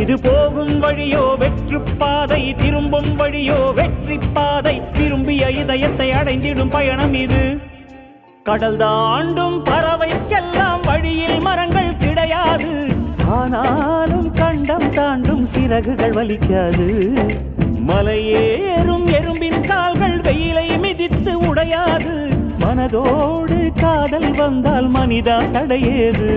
இது போகும் வழியோ வெற்று பாதை, திரும்பும் வழியோ வெற்றி பாதை. திரும்பிய இதயத்தை அடைந்திடும் பயணம் இது. கடல் தாண்டும் பறவைக்கெல்லாம் வழியில் மரங்கள் கிடையாது. ஆனாலும் கண்டம் தாண்டும் சிறகுகள் வலிக்காது. மலையேறும் எறும்பின் கால்கள் வெயிலை மிதித்து உடையாது. மனதோடு காதல் வந்தால் மனிதா தடையேது.